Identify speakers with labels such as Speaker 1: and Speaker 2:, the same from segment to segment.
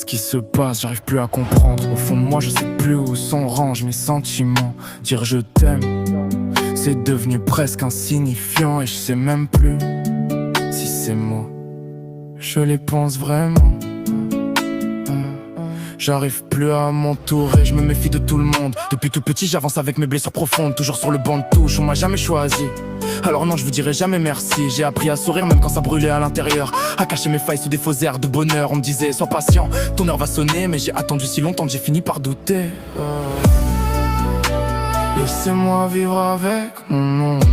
Speaker 1: qui se passe, j'arrive plus à comprendre. Au fond de moi je sais plus où sont rangent mes sentiments. Dire je t'aime, c'est devenu presque insignifiant. Et je sais même plus si ces mots, je les pense vraiment. J'arrive plus à m'entourer, je me méfie de tout le monde. Depuis tout petit j'avance avec mes blessures profondes. Toujours sur le banc de touche, on m'a jamais choisi. Alors non, je vous dirai jamais merci. J'ai appris à sourire même quand ça brûlait à l'intérieur, à cacher mes failles sous des faux airs de bonheur. On me disait sois patient, ton heure va sonner. Mais j'ai attendu si longtemps que j'ai fini par douter. Laissez-moi vivre avec mon ombre.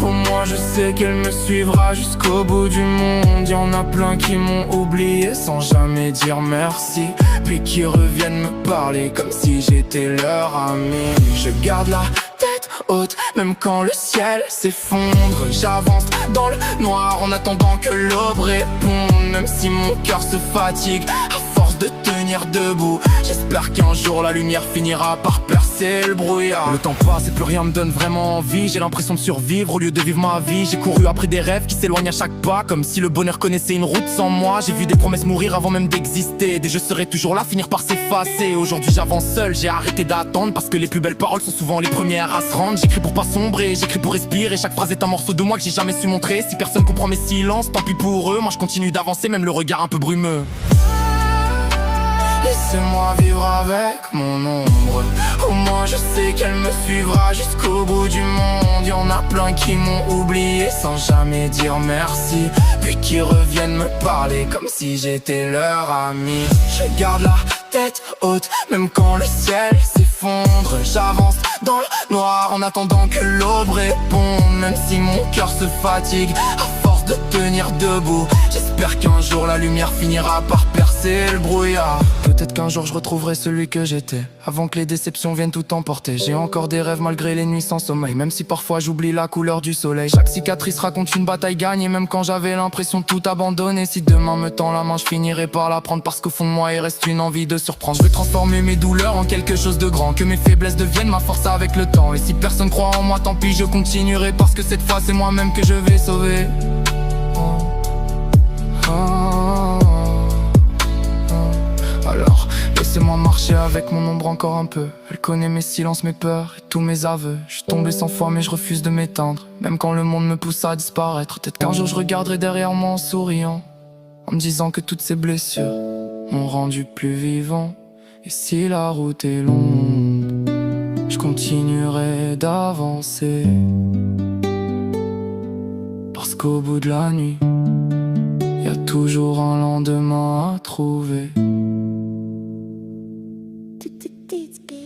Speaker 1: Au moins je sais qu'elle me suivra jusqu'au bout du monde. Y'en a plein qui m'ont oublié sans jamais dire merci, puis qui reviennent me parler comme si j'étais leur ami. Je garde la tête haute même quand le ciel s'effondre. J'avance dans le noir en attendant que l'aube réponde. Même si mon cœur se fatigue à force de tenir debout, j'espère qu'un jour la lumière finira par percer le brouillard. Le temps passe et plus rien me donne vraiment envie. J'ai l'impression de survivre au lieu de vivre ma vie. J'ai couru après des rêves qui s'éloignent à chaque pas, comme si le bonheur connaissait une route sans moi. J'ai vu des promesses mourir avant même d'exister. Des je serai toujours là finir par s'effacer. Aujourd'hui j'avance seul, j'ai arrêté d'attendre, parce que les plus belles paroles sont souvent les premières à se rendre. J'écris pour pas sombrer, j'écris pour respirer. Chaque phrase est un morceau de moi que j'ai jamais su montrer. Si personne comprend mes silences, tant pis pour eux. Moi je continue d'avancer, même le regard un peu brumeux. Laissez-moi vivre avec mon ombre. Au moins je sais qu'elle me suivra jusqu'au bout du monde. Y'en a plein qui m'ont oublié sans jamais dire merci, puis qui reviennent me parler comme si j'étais leur ami. Je garde la tête haute même quand le ciel s'effondre. J'avance dans le noir en attendant que l'aube réponde. Même si mon cœur se fatigue à force de tenir debout, j'espère qu'un jour la lumière finira par percer le brouillard. Peut-être qu'un jour je retrouverai celui que j'étais, avant que les déceptions viennent tout emporter. J'ai encore des rêves malgré les nuits sans sommeil, même si parfois j'oublie la couleur du soleil. Chaque cicatrice raconte une bataille gagnée, même quand j'avais l'impression de tout abandonner. Si demain me tend la main, je finirai par la prendre, parce qu'au fond de moi il reste une envie de surprendre. Je veux transformer mes douleurs en quelque chose de grand, que mes faiblesses deviennent ma force avec le temps. Et si personne croit en moi, tant pis, je continuerai, parce que cette fois c'est moi-même que je vais sauver. Alors laissez-moi marcher avec mon ombre encore un peu. Elle connaît mes silences, mes peurs et tous mes aveux. Je suis tombé 100 fois mais je refuse de m'éteindre, même quand le monde me pousse à disparaître. Peut-être qu'un jour je regarderai derrière moi en souriant, en me disant que toutes ces blessures m'ont rendu plus vivant. Et si la route est longue, je continuerai d'avancer, parce qu'au bout de la nuit, y a toujours un lendemain à trouver.
Speaker 2: Beats, baby.